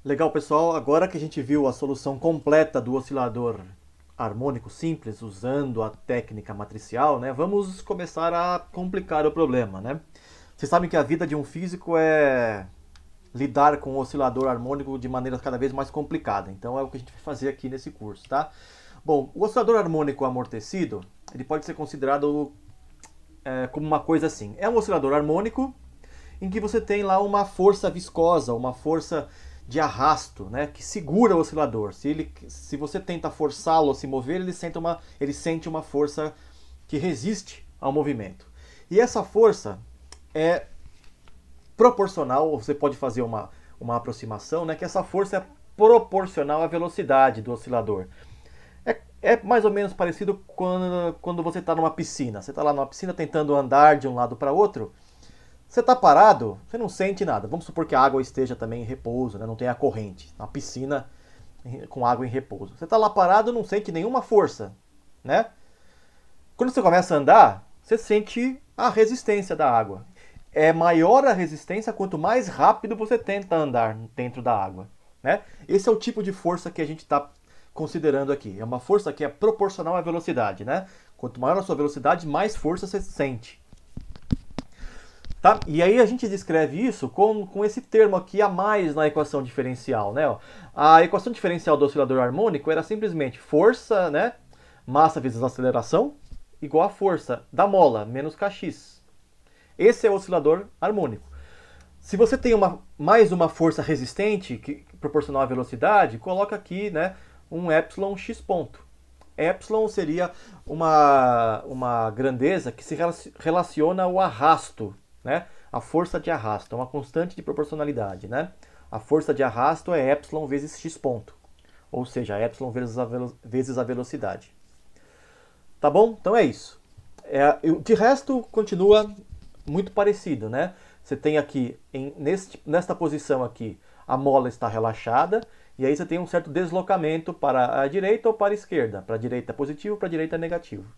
Legal, pessoal. Agora que a gente viu a solução completa do oscilador harmônico simples usando a técnica matricial, né, vamos começar a complicar o problema, né? Vocês sabem que a vida de um físico é lidar com o oscilador harmônico de maneira cada vez mais complicada. Então é o que a gente vai fazer aqui nesse curso, tá? Bom, o oscilador harmônico amortecido, ele pode ser considerado como uma coisa assim. É um oscilador harmônico em que você tem lá uma força viscosa, uma força de arrasto, né, que segura o oscilador. Se você tenta forçá-lo a se mover, ele sente uma força que resiste ao movimento. E essa força é proporcional, você pode fazer uma aproximação, né, que essa força é proporcional à velocidade do oscilador. É mais ou menos parecido quando você está numa piscina. Você está lá numa piscina tentando andar de um lado para outro. Você está parado, você não sente nada. Vamos supor que a água esteja também em repouso, né? Não tem a corrente. Uma piscina com água em repouso. Você está lá parado, não sente nenhuma força, né? Quando você começa a andar, você sente a resistência da água. É maior a resistência quanto mais rápido você tenta andar dentro da água, né? Esse é o tipo de força que a gente está considerando aqui. É uma força que é proporcional à velocidade, né? Quanto maior a sua velocidade, mais força você sente. Tá? E aí a gente descreve isso com esse termo aqui a mais na equação diferencial, né? A equação diferencial do oscilador harmônico era simplesmente força, né? Massa vezes aceleração, igual a força da mola, menos kx. Esse é o oscilador harmônico. Se você tem mais uma força resistente, proporcional à velocidade, coloca aqui, né, um epsilon x ponto. Epsilon seria uma grandeza que se relaciona ao arrasto, né? A força de arrasto, é uma constante de proporcionalidade, né? A força de arrasto é epsilon vezes x ponto, ou seja, epsilon vezes a velocidade. Tá bom? Então é isso. De resto, continua muito parecido, né? Você tem aqui, nesta posição aqui, a mola está relaxada, e aí você tem um certo deslocamento para a direita ou para a esquerda. Para a direita é positivo, para a direita é negativo.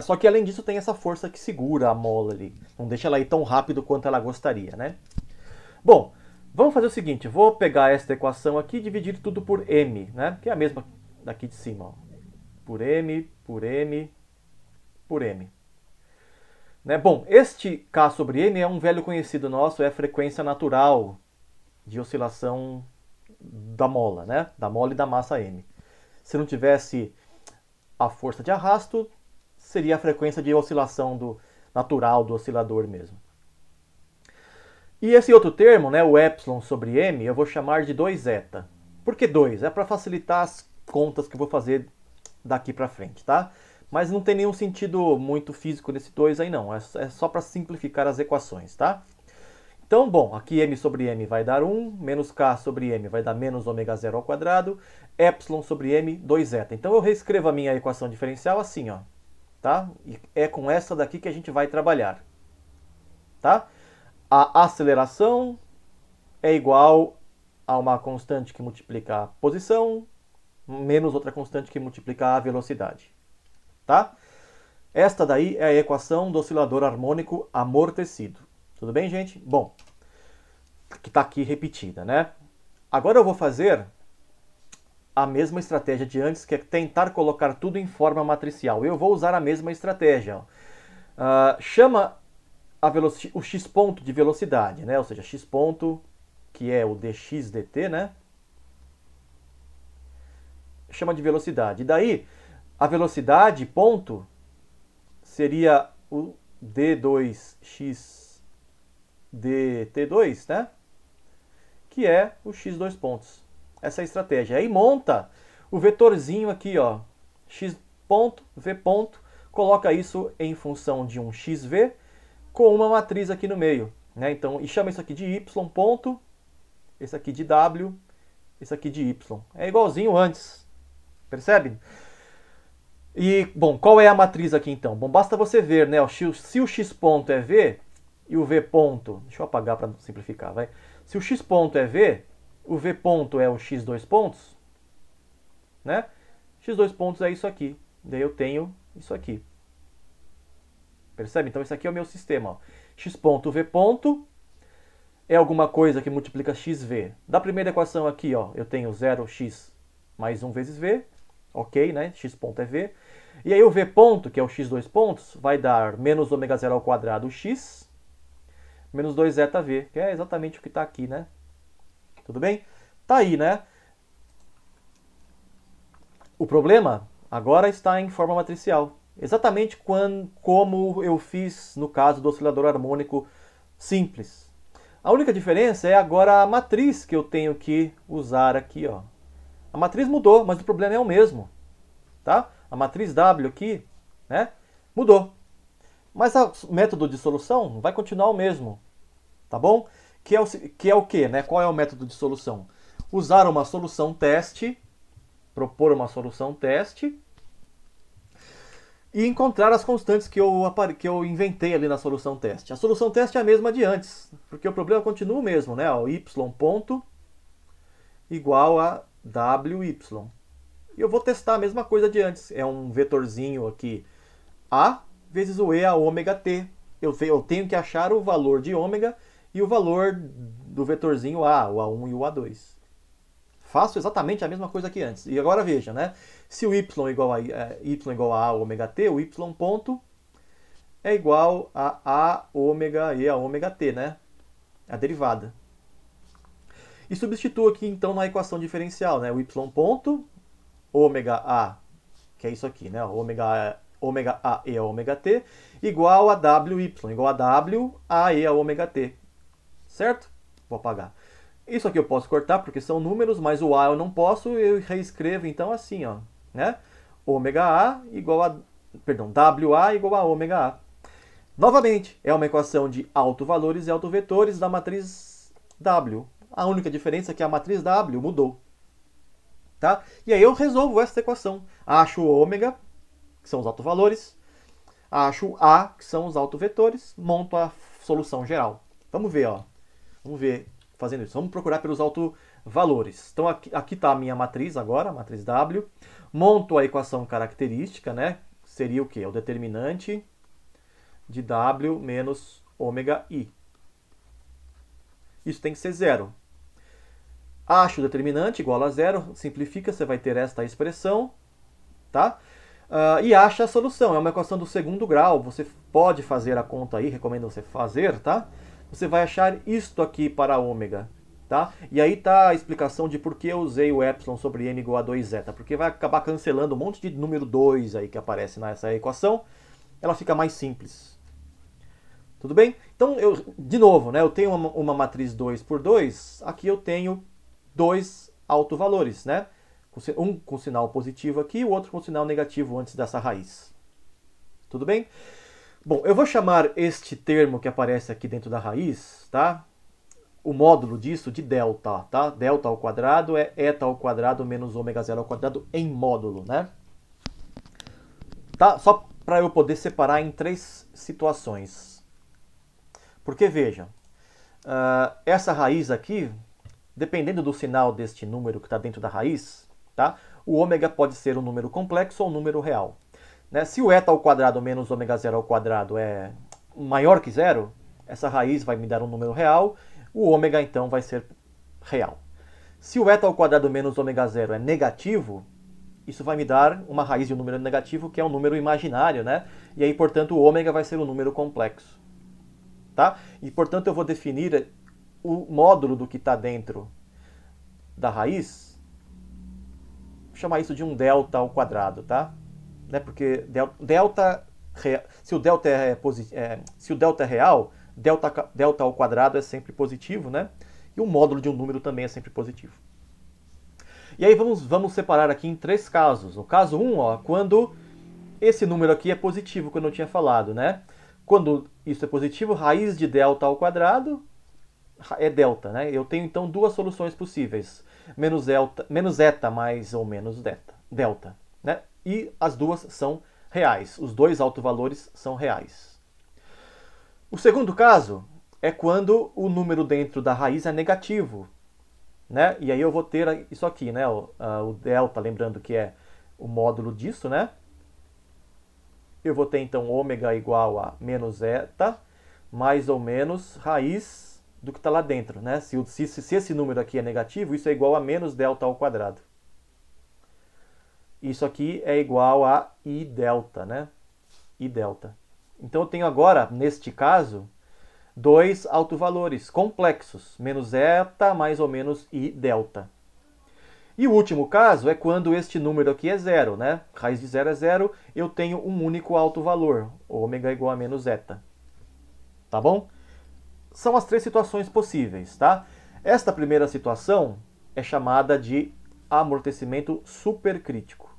Só que além disso tem essa força que segura a mola ali. Não deixa ela ir tão rápido quanto ela gostaria, né? Bom, vamos fazer o seguinte. Vou pegar esta equação aqui e dividir tudo por m, né? Que é a mesma daqui de cima. Ó. Por m, por m, por m. Né? Bom, este K sobre m é um velho conhecido nosso, é a frequência natural de oscilação da mola, né? Da mola e da massa m. Se não tivesse a força de arrasto, seria a frequência de oscilação natural do oscilador mesmo. E esse outro termo, né, o epsilon sobre m, eu vou chamar de 2eta. Por que 2? É para facilitar as contas que eu vou fazer daqui para frente, tá? Mas não tem nenhum sentido muito físico nesse 2 aí não, é só para simplificar as equações, tá? Então, bom, aqui m sobre m vai dar 1, menos k sobre m vai dar menos ômega zero ao quadrado, epsilon sobre m, 2eta. Então eu reescrevo a minha equação diferencial assim, ó, tá? E é com essa daqui que a gente vai trabalhar, tá? A aceleração é igual a uma constante que multiplica a posição, menos outra constante que multiplica a velocidade, tá? Esta daí é a equação do oscilador harmônico amortecido. Tudo bem, gente? Bom, que está aqui repetida, né? Agora eu vou fazer a mesma estratégia de antes, que é tentar colocar tudo em forma matricial. Eu vou usar a mesma estratégia. Chama o x ponto de velocidade, né? Ou seja, x ponto, que é o dx dt, né? Chama de velocidade. E daí, a velocidade ponto seria o d2x dt2, né? Que é o x dois pontos. Essa é a estratégia. Aí monta o vetorzinho aqui, ó, x ponto, v ponto, coloca isso em função de um xv com uma matriz aqui no meio, né? Então, e chama isso aqui de y ponto, esse aqui de w, esse aqui de y. É igualzinho antes, percebe? E, bom, qual é a matriz aqui então? Bom, basta você ver, né? Se o x ponto é v e o v ponto, deixa eu apagar para simplificar, vai. Se o x ponto é v, o v ponto é o x dois pontos, né? X dois pontos é isso aqui. Daí eu tenho isso aqui. Percebe? Então esse aqui é o meu sistema. Ó. X ponto, V ponto. é alguma coisa que multiplica xv. Da primeira equação aqui, ó, eu tenho 0x mais 1 vezes v, ok, né? X ponto é v. E aí o v ponto, que é o x dois pontos, vai dar menos ômega zero ao quadrado x, menos 2 zeta v, que é exatamente o que está aqui, né? Tudo bem? Tá aí, né? O problema agora está em forma matricial. Exatamente como eu fiz no caso do oscilador harmônico simples. A única diferença é agora a matriz que eu tenho que usar aqui, ó. A matriz mudou, mas o problema é o mesmo, tá? A matriz W aqui, né, mudou. Mas o método de solução vai continuar o mesmo, tá bom? Que é o quê, né? Qual é o método de solução? Usar uma solução teste, propor uma solução teste e encontrar as constantes que eu inventei ali na solução teste. A solução teste é a mesma de antes, porque o problema continua o mesmo, né? O y ponto igual a wy. E eu vou testar a mesma coisa de antes. É um vetorzinho aqui, a vezes o e a ômega t. Eu tenho que achar o valor de ômega e o valor do vetorzinho a, o a1 e o a2. Faço exatamente a mesma coisa que antes. E agora veja, né? Se o y igual a ômega t, o y ponto é igual a ômega e a ômega t, né? A derivada. E substituo aqui então na equação diferencial, né? O y ponto, ômega a, que é isso aqui, né? Ômega a e a ômega t, igual a wy, igual a w a e a ômega t. Certo? Vou apagar. Isso aqui eu posso cortar porque são números, mas o a eu não posso, eu reescrevo então assim, ó, né? Ômega a igual a, perdão, wa igual a ômega a. Novamente, é uma equação de autovalores e autovetores da matriz W. A única diferença é que a matriz W mudou. Tá? E aí eu resolvo essa equação. Acho o ômega, que são os autovalores, acho a, que são os autovetores, monto a solução geral. Vamos ver, ó. Vamos ver fazendo isso. Vamos procurar pelos autovalores. Então aqui está a minha matriz agora, a matriz W. Monto a equação característica, né? Seria o quê? O determinante de W menos ômega I. Isso tem que ser zero. Acho o determinante igual a zero, simplifica, você vai ter esta expressão, tá? E acha a solução, é uma equação do segundo grau, você pode fazer a conta aí, recomendo você fazer, tá? Você vai achar isto aqui para ômega, tá? E aí tá a explicação de por que eu usei o epsilon sobre m igual a 2 zeta, porque vai acabar cancelando um monte de número 2 aí que aparece nessa equação, ela fica mais simples. Tudo bem? Então, de novo, né, eu tenho uma matriz 2 por 2, aqui eu tenho dois autovalores, né? Um com sinal positivo aqui e o outro com sinal negativo antes dessa raiz. Tudo bem? Bom, eu vou chamar este termo que aparece aqui dentro da raiz, tá? O módulo disso de delta, tá? Delta ao quadrado é eta ao quadrado menos ômega zero ao quadrado em módulo, né? Tá? Só para eu poder separar em três situações. Porque, veja, essa raiz aqui, dependendo do sinal deste número que está dentro da raiz, tá? O ômega pode ser um número complexo ou um número real. Né? Se o eta ao quadrado menos ômega zero ao quadrado é maior que zero, essa raiz vai me dar um número real, o ômega então vai ser real. Se o eta ao quadrado menos ômega zero é negativo, isso vai me dar uma raiz de um número negativo que é um número imaginário, né? E aí, portanto, o ômega vai ser um número complexo. Tá? E, portanto, eu vou definir o módulo do que está dentro da raiz, vou chamar isso de um delta ao quadrado, tá? Né? Porque se o delta é real, delta ao quadrado é sempre positivo, né? E o módulo de um número também é sempre positivo. E aí vamos separar aqui em três casos. No caso 1, ó, quando esse número aqui é positivo, que eu não tinha falado, né? Quando isso é positivo, raiz de delta ao quadrado é delta, né? Eu tenho então duas soluções possíveis, menos eta mais ou menos delta, né? E as duas são reais, os dois autovalores são reais. O segundo caso é quando o número dentro da raiz é negativo, né? E aí eu vou ter isso aqui, né? O delta, lembrando que é o módulo disso, né? Eu vou ter então ômega igual a menos eta mais ou menos raiz do que está lá dentro, né? Se esse número aqui é negativo, isso é igual a menos delta ao quadrado. Isso aqui é igual a I delta, né? I delta. Então eu tenho agora, neste caso, dois autovalores complexos, menos eta mais ou menos I delta. E o último caso é quando este número aqui é zero, né? Raiz de zero é zero, eu tenho um único autovalor, ômega igual a menos eta. Tá bom? São as três situações possíveis, tá? Esta primeira situação é chamada de amortecimento supercrítico.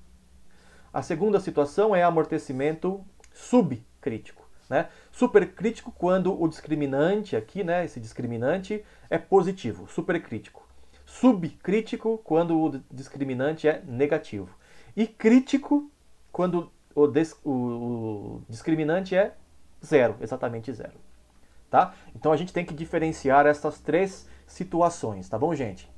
A segunda situação é amortecimento subcrítico, né? Supercrítico quando o discriminante aqui, né, esse discriminante é positivo, supercrítico. Subcrítico quando o discriminante é negativo. E crítico quando o discriminante é zero, exatamente zero. Tá? Então a gente tem que diferenciar essas três situações, tá bom, gente?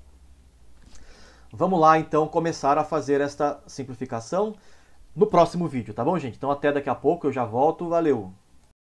Vamos lá, então, começar a fazer esta simplificação no próximo vídeo, tá bom, gente? Então até daqui a pouco, eu já volto, valeu!